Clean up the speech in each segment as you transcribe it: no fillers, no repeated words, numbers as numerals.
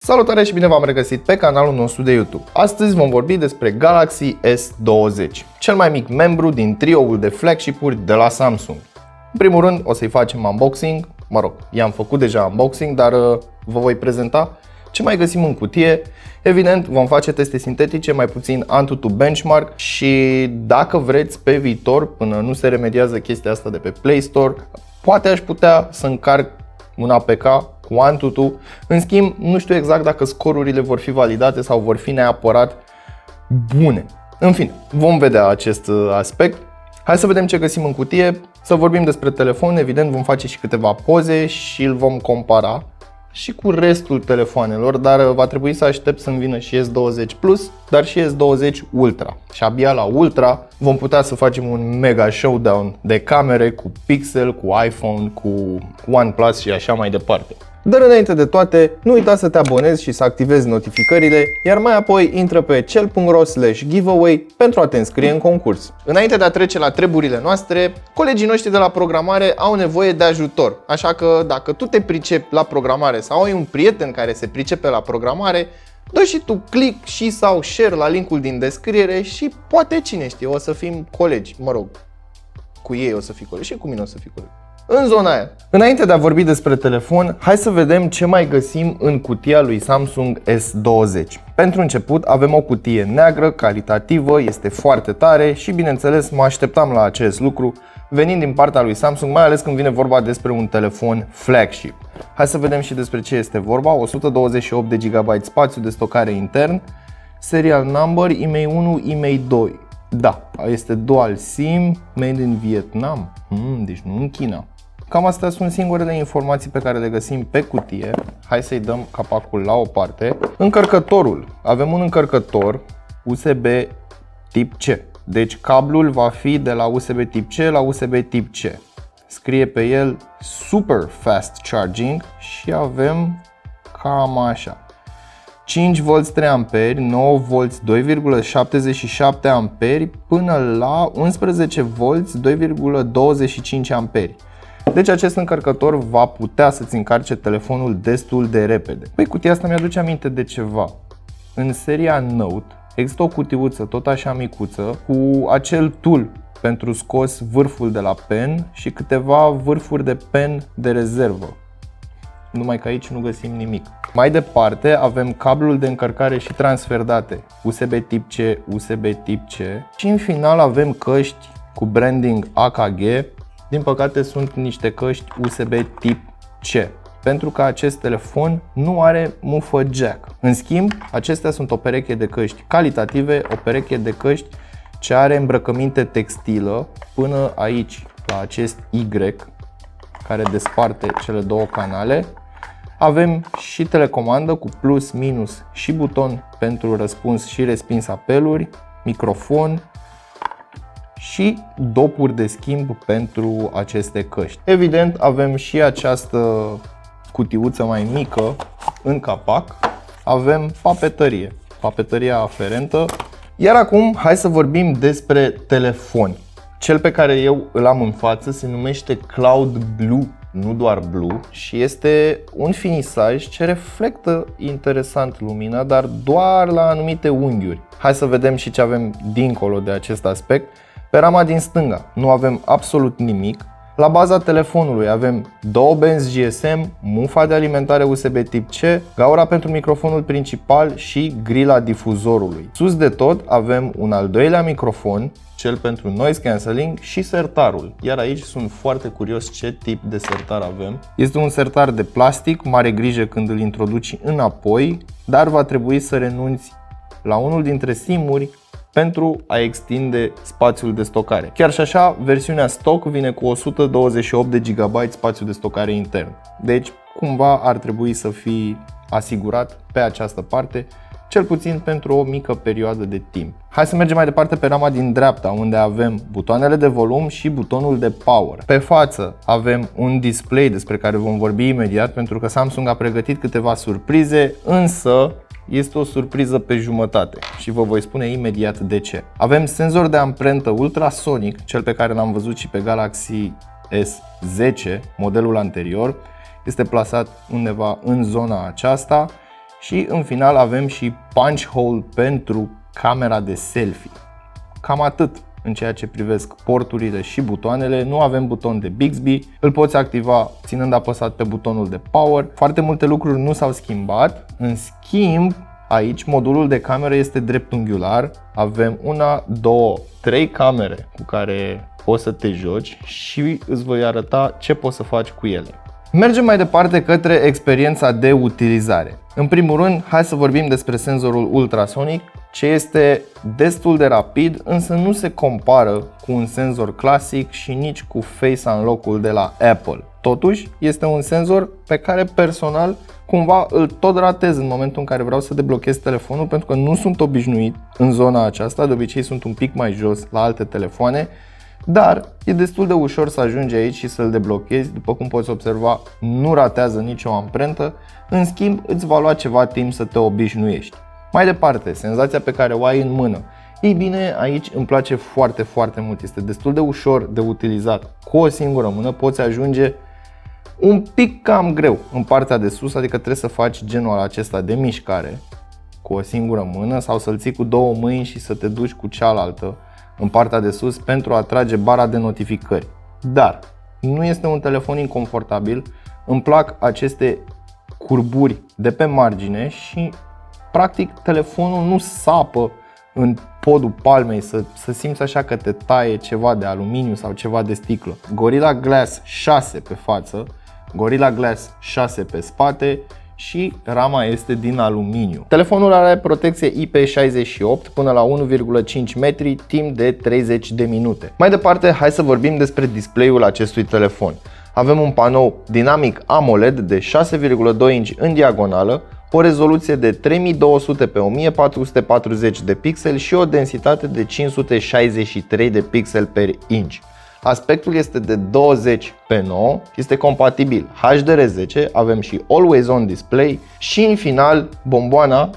Salutare și bine v-am regăsit pe canalul nostru de YouTube. Astăzi vom vorbi despre Galaxy S20, cel mai mic membru din trioul de flagship-uri de la Samsung. În primul rând o să-i facem unboxing, i-am făcut deja unboxing, dar vă voi prezenta ce mai găsim în cutie. Evident, vom face teste sintetice, mai puțin AnTuTu benchmark și dacă vreți pe viitor, până nu se remediază chestia asta de pe Play Store, poate aș putea să încarc un APK cu AnTuTu. În schimb, nu știu exact dacă scorurile vor fi validate sau vor fi neapărat bune. În fine, vom vedea acest aspect. Hai să vedem ce găsim în cutie, să vorbim despre telefon, evident vom face și câteva poze și îl vom compara și cu restul telefoanelor, dar va trebui să aștept să-mi vină și S20 Plus, dar și S20 Ultra. Și abia la Ultra vom putea să facem un mega showdown de camere cu Pixel, cu iPhone, cu OnePlus și așa mai departe. Dar înainte de toate, nu uita să te abonezi și să activezi notificările, iar mai apoi intră pe cel.ro/giveaway pentru a te înscrie în concurs. Înainte de a trece la treburile noastre, colegii noștri de la programare au nevoie de ajutor. Așa că dacă tu te pricepi la programare sau ai un prieten care se pricepe la programare, dă și tu click și sau share la linkul din descriere și poate cine știe, o să fim colegi. Cu ei o să fii colegi și cu mine o să fii colegi. În zona aia. Înainte de a vorbi despre telefon, hai să vedem ce mai găsim în cutia lui Samsung S20. Pentru început avem o cutie neagră, calitativă, este foarte tare și bineînțeles mă așteptam la acest lucru venind din partea lui Samsung, mai ales când vine vorba despre un telefon flagship. Hai să vedem și despre ce este vorba. 128 de GB spațiu de stocare intern, serial number IMEI 1, IMEI 2. Da, este dual SIM, made in Vietnam, deci nu în China. Cam astea sunt singurele informații pe care le găsim pe cutie. Hai să-i dăm capacul la o parte. Încărcătorul. Avem un încărcător USB tip C. Deci cablul va fi de la USB tip C la USB tip C. Scrie pe el Super Fast Charging și avem cam așa. 5V 3A, 9V 2,77A până la 11V 2,25A. Deci acest încărcător va putea să-ți încarce telefonul destul de repede. Păi cutia asta mi-aduce aminte de ceva. În seria Note există o cutiuță tot așa micuță cu acel tool pentru scos vârful de la pen și câteva vârfuri de pen de rezervă. Numai că aici nu găsim nimic. Mai departe avem cablul de încărcare și transfer date USB tip C, USB tip C și în final avem căști cu branding AKG. Din păcate sunt niște căști USB tip C, pentru că acest telefon nu are mufă jack. În schimb, acestea sunt o pereche de căști calitative, o pereche de căști ce are îmbrăcăminte textilă până aici, la acest Y care desparte cele două canale. Avem și telecomandă cu plus, minus și buton pentru răspuns și respins apeluri, microfon și dopuri de schimb pentru aceste căști. Evident, avem și această cutiuță mai mică în capac. Avem papetăria aferentă. Iar acum hai să vorbim despre telefon. Cel pe care eu îl am în față se numește Cloud Blue, nu doar Blue, și este un finisaj ce reflectă interesant lumina, dar doar la anumite unghiuri. Hai să vedem și ce avem dincolo de acest aspect. Pe rama din stânga nu avem absolut nimic. La baza telefonului avem două benzi GSM, mufa de alimentare USB tip C, gaura pentru microfonul principal și grila difuzorului. Sus de tot avem un al doilea microfon, cel pentru noise cancelling și sertarul. Iar aici sunt foarte curios ce tip de sertar avem. Este un sertar de plastic, mare grijă când îl introduci înapoi, dar va trebui să renunți la unul dintre simuri pentru a extinde spațiul de stocare. Chiar și așa, versiunea stock vine cu 128 de GB spațiu de stocare intern. Deci, cumva ar trebui să fii asigurat pe această parte, cel puțin pentru o mică perioadă de timp. Hai să mergem mai departe pe rama din dreapta, unde avem butoanele de volum și butonul de power. Pe față avem un display despre care vom vorbi imediat, pentru că Samsung a pregătit câteva surprize, însă este o surpriză pe jumătate și vă voi spune imediat de ce. Avem senzor de amprentă ultrasonic, cel pe care l-am văzut și pe Galaxy S10, modelul anterior. Este plasat undeva în zona aceasta Și în final avem și punch hole pentru camera de selfie. Cam atât în ceea ce privesc porturile și butoanele. Nu avem buton de Bixby, îl poți activa ținând apăsat pe butonul de power. Foarte multe lucruri nu s-au schimbat. În schimb, aici modulul de cameră este dreptunghiular. Avem 1, 2, 3 camere cu care poți să te joci și îți voi arăta ce poți să faci cu ele. Mergem mai departe către experiența de utilizare. În primul rând, hai să vorbim despre senzorul ultrasonic, ce este destul de rapid, însă nu se compară cu un senzor clasic și nici cu Face Unlock-ul de la Apple. Totuși, este un senzor pe care personal cumva îl tot ratez în momentul în care vreau să deblochez telefonul, pentru că nu sunt obișnuit în zona aceasta, de obicei sunt un pic mai jos la alte telefoane, dar e destul de ușor să ajungi aici și să-l deblochezi. După cum poți observa, nu ratează nicio amprentă, în schimb îți va lua ceva timp să te obișnuiești. Mai departe, senzația pe care o ai în mână. Ei bine, aici îmi place foarte mult, este destul de ușor de utilizat. Cu o singură mână poți ajunge un pic cam greu în partea de sus, adică trebuie să faci genul acesta de mișcare cu o singură mână sau să-l ții cu două mâini și să te duci cu cealaltă în partea de sus pentru a trage bara de notificări. Dar nu este un telefon inconfortabil, îmi plac aceste curburi de pe margine și practic telefonul nu sapă în podul palmei să simți așa că te taie ceva de aluminiu sau ceva de sticlă. Gorilla Glass 6 pe față, Gorilla Glass 6 pe spate și rama este din aluminiu. Telefonul are protecție IP68 până la 1,5 metri timp de 30 de minute. Mai departe, hai să vorbim despre display-ul acestui telefon. Avem un panou dinamic AMOLED de 6,2 inch în diagonală, o rezoluție de 3200 pe 1440 de pixeli și o densitate de 563 de pixeli per inch. Aspectul este de 20:9, este compatibil HDR10, avem și Always On Display și în final bomboana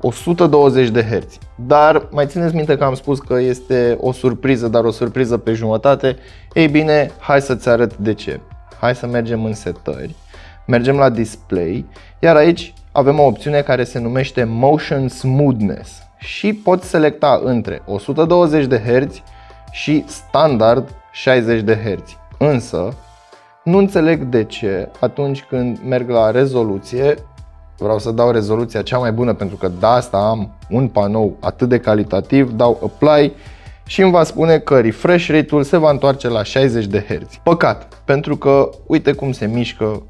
120 de Hz. Dar mai țineți minte că am spus că este o surpriză, dar o surpriză pe jumătate. Ei bine, hai să-ți arăt de ce. Hai să mergem în setări, mergem la display, iar aici avem o opțiune care se numește Motion Smoothness și poți selecta între 120 de Hz și standard 60 de Hz. Însă, nu înțeleg de ce atunci când merg la rezoluție, vreau să dau rezoluția cea mai bună pentru că de asta am un panou atât de calitativ, dau Apply și îmi va spune că refresh rate-ul se va întoarce la 60 de Hz. Păcat, pentru că uite cum se mișcă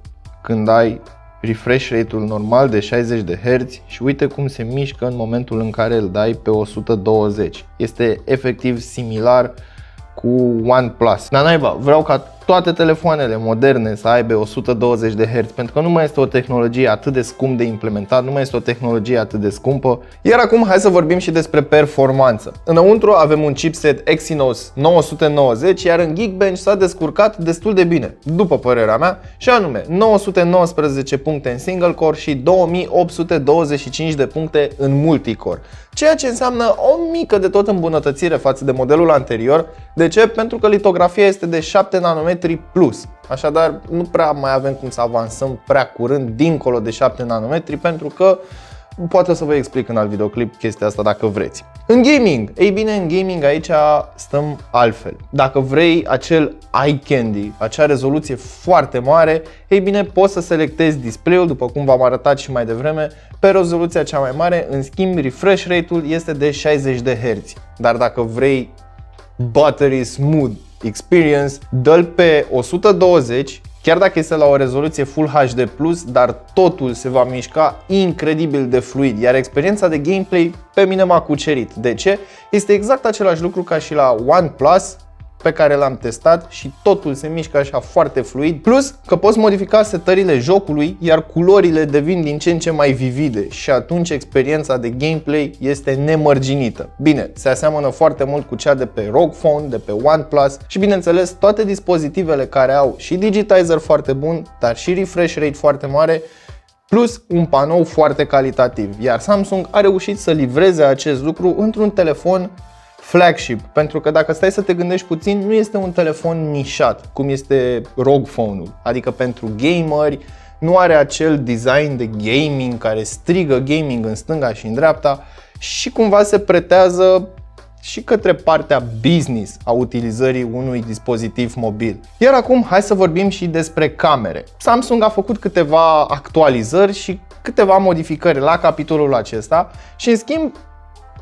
când ai refresh rate-ul normal de 60 de Hz și uite cum se mișcă în momentul în care îl dai pe 120. Este efectiv similar cu OnePlus. Dar naiba, vreau ca toate telefoanele moderne să aibă 120 de Hz, pentru că nu mai este o tehnologie atât de scump de implementat, nu mai este o tehnologie atât de scumpă. Iar acum hai să vorbim și despre performanță. Înăuntru avem un chipset Exynos 990, iar în Geekbench s-a descurcat destul de bine, după părerea mea, și anume 919 puncte în single core și 2825 de puncte în multicore, ceea ce înseamnă o mică de tot îmbunătățire față de modelul anterior. De ce? Pentru că litografia este de 7 nanometri plus. Așadar, nu prea mai avem cum să avansăm prea curând dincolo de 7 nanometri, pentru că poate să vă explic în alt videoclip chestia asta dacă vreți. În gaming, ei bine, în gaming aici stăm altfel. Dacă vrei acel eye candy, acea rezoluție foarte mare, ei bine, poți să selectezi display-ul, după cum v-am arătat și mai devreme, pe rezoluția cea mai mare. În schimb, refresh rate-ul este de 60 de Hz. Dar dacă vrei buttery smooth experience, dă-l pe 120, chiar dacă este la o rezoluție Full HD+, dar totul se va mișca incredibil de fluid, iar experiența de gameplay pe mine m-a cucerit. De ce? Este exact același lucru ca și la OnePlus, pe care l-am testat și totul se mișcă așa foarte fluid, plus că poți modifica setările jocului, iar culorile devin din ce în ce mai vivide și atunci experiența de gameplay este nemărginită. Bine, se aseamănă foarte mult cu cea de pe ROG Phone, de pe OnePlus și bineînțeles toate dispozitivele care au și digitizer foarte bun, dar și refresh rate foarte mare, plus un panou foarte calitativ. Iar Samsung a reușit să livreze acest lucru într-un telefon flagship, pentru că dacă stai să te gândești puțin, nu este un telefon nișat, cum este ROG Phone-ul, adică pentru gameri, nu are acel design de gaming care strigă gaming în stânga și în dreapta și cumva se pretează și către partea business a utilizării unui dispozitiv mobil. Iar acum hai să vorbim și despre camere. Samsung a făcut câteva actualizări și câteva modificări la capitolul acesta și în schimb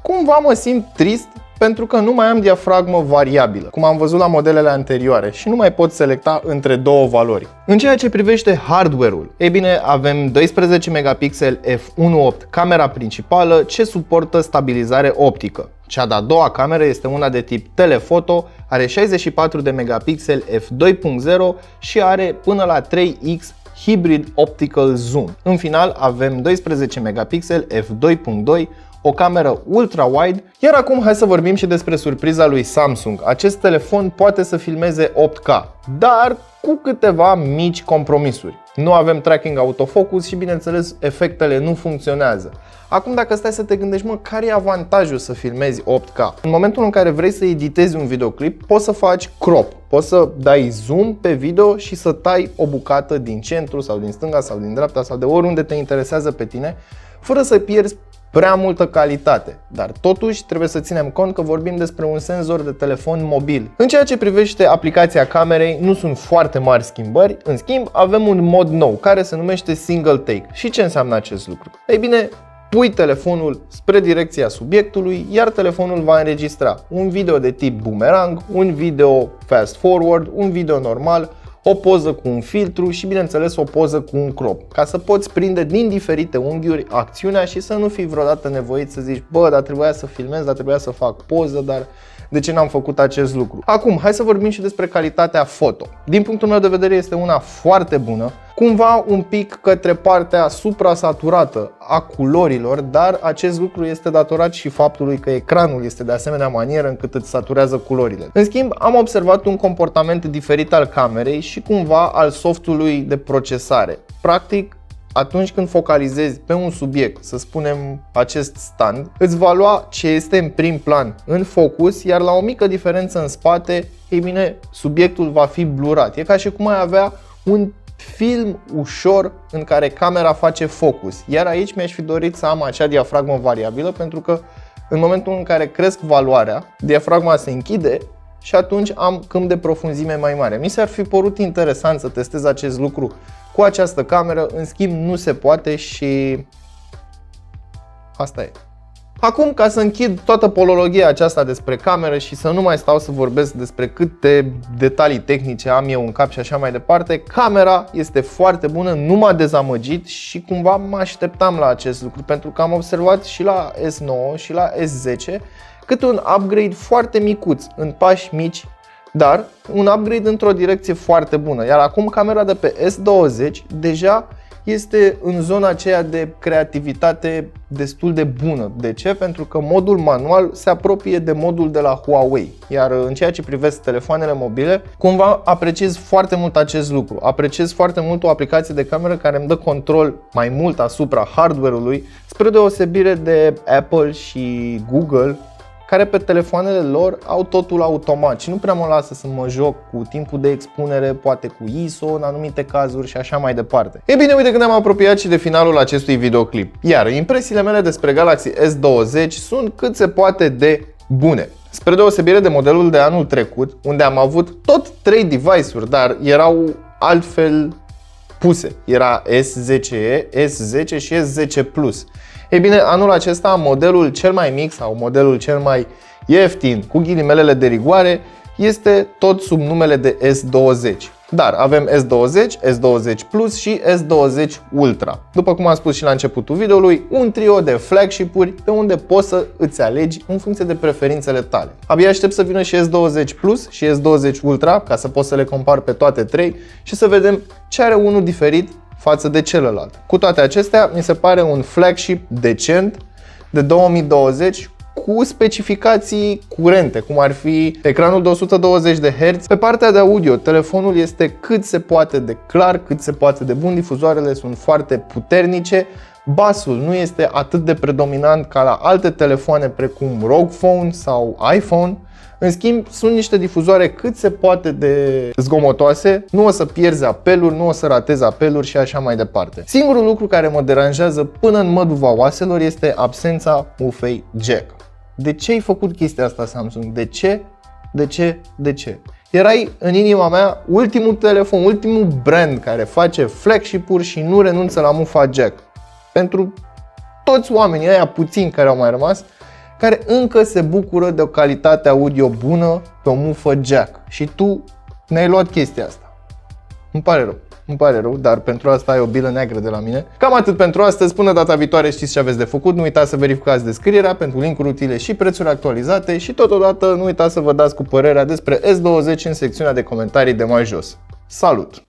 cumva mă simt trist pentru că nu mai am diafragmă variabilă, cum am văzut la modelele anterioare, și nu mai pot selecta între două valori. În ceea ce privește hardware-ul, ei bine, avem 12 megapixeli f1.8 camera principală ce suportă stabilizare optică. Cea de-a doua cameră este una de tip telefoto, are 64 de megapixeli f2.0 și are până la 3x Hybrid Optical Zoom. În final avem 12 megapixeli f2.2, o cameră ultra-wide. Iar acum hai să vorbim și despre surpriza lui Samsung. Acest telefon poate să filmeze 8K, dar cu câteva mici compromisuri. Nu avem tracking autofocus și bineînțeles efectele nu funcționează. Acum dacă stai să te gândești, care e avantajul să filmezi 8K? În momentul în care vrei să editezi un videoclip, poți să faci crop, poți să dai zoom pe video și să tai o bucată din centru sau din stânga sau din dreapta sau de oriunde te interesează pe tine, fără să pierzi prea multă calitate, dar totuși trebuie să ținem cont că vorbim despre un senzor de telefon mobil. În ceea ce privește aplicația camerei, nu sunt foarte mari schimbări, în schimb avem un mod nou care se numește Single Take. Și ce înseamnă acest lucru? Ei bine, pui telefonul spre direcția subiectului, iar telefonul va înregistra un video de tip boomerang, un video fast forward, un video normal, o poză cu un filtru și bineînțeles o poză cu un crop, ca să poți prinde din diferite unghiuri acțiunea și să nu fii vreodată nevoit să zici dar trebuia să filmez, dar trebuia să fac poză, dar de ce n-am făcut acest lucru? Acum, hai să vorbim și despre calitatea foto. Din punctul meu de vedere este una foarte bună, cumva un pic către partea supra-saturată a culorilor, dar acest lucru este datorat și faptului că ecranul este de asemenea manieră încât îți saturează culorile. În schimb, am observat un comportament diferit al camerei și cumva al softului de procesare. Practic, atunci când focalizezi pe un subiect, să spunem acest stand, îți va lua ce este în prim plan în focus, iar la o mică diferență în spate, ei bine, subiectul va fi blurat. E ca și cum ai avea un film ușor în care camera face focus. Iar aici mi-aș fi dorit să am acea diafragmă variabilă, pentru că în momentul în care cresc valoarea, diafragma se închide și atunci am câmp de profunzime mai mare. Mi s-ar fi părut interesant să testez acest lucru cu această cameră, în schimb nu se poate și asta e. Acum, ca să închid toată polologia aceasta despre cameră și să nu mai stau să vorbesc despre câte detalii tehnice am eu în cap și așa mai departe, camera este foarte bună, nu m-a dezamăgit și cumva mă așteptam la acest lucru, pentru că am observat și la S9 și la S10 câte un upgrade foarte micuț, în pași mici, dar un upgrade într-o direcție foarte bună. Iar acum camera de pe S20 deja este în zona aceea de creativitate destul de bună. De ce? Pentru că modul manual se apropie de modul de la Huawei. Iar în ceea ce privește telefoanele mobile, cumva apreciez foarte mult acest lucru. Apreciez foarte mult o aplicație de cameră care îmi dă control mai mult asupra hardware-ului, spre deosebire de Apple și Google, care pe telefoanele lor au totul automat și nu prea mă lasă să mă joc cu timpul de expunere, poate cu ISO în anumite cazuri și așa mai departe. Ei bine, uite că ne-am apropiat și de finalul acestui videoclip. Iar impresiile mele despre Galaxy S20 sunt cât se poate de bune. Spre deosebire de modelul de anul trecut, unde am avut tot 3 device-uri, dar erau altfel puse. Era S10e, S10 și S10 Plus. Ei bine, anul acesta modelul cel mai mic sau modelul cel mai ieftin, cu ghilimelele de rigoare, este tot sub numele de S20. Dar avem S20, S20 Plus și S20 Ultra. După cum am spus și la începutul videoului, un trio de flagship-uri de unde poți să îți alegi în funcție de preferințele tale. Abia aștept să vină și S20 Plus și S20 Ultra ca să pot să le compar pe toate trei și să vedem ce are unul diferit față de celălalt. Cu toate acestea, mi se pare un flagship decent de 2020 cu specificații curente, cum ar fi ecranul de 120 de Hz. Pe partea de audio, telefonul este cât se poate de clar, cât se poate de bun, difuzoarele sunt foarte puternice, basul nu este atât de predominant ca la alte telefoane precum ROG Phone sau iPhone. În schimb, sunt niște difuzoare cât se poate de zgomotoase, nu o să pierzi apeluri, nu o să ratezi apeluri și așa mai departe. Singurul lucru care mă deranjează până în măduva oaselor este absența bufei jack. De ce ai făcut chestia asta, Samsung? De ce? De ce? De ce? Erai în inima mea ultimul telefon, ultimul brand care face flagship-uri și nu renunță la mufa jack. Pentru toți oamenii ăia puțini care au mai rămas, care încă se bucură de o calitate audio bună pe o mufă jack. Și tu ne-ai luat chestia asta. Îmi pare rău, dar pentru asta ai o bilă neagră de la mine. Cam atât pentru astăzi, până data viitoare știți ce aveți de făcut. Nu uitați să verificați descrierea pentru linkuri utile și prețuri actualizate și totodată nu uitați să vă dați cu părerea despre S20 în secțiunea de comentarii de mai jos. Salut!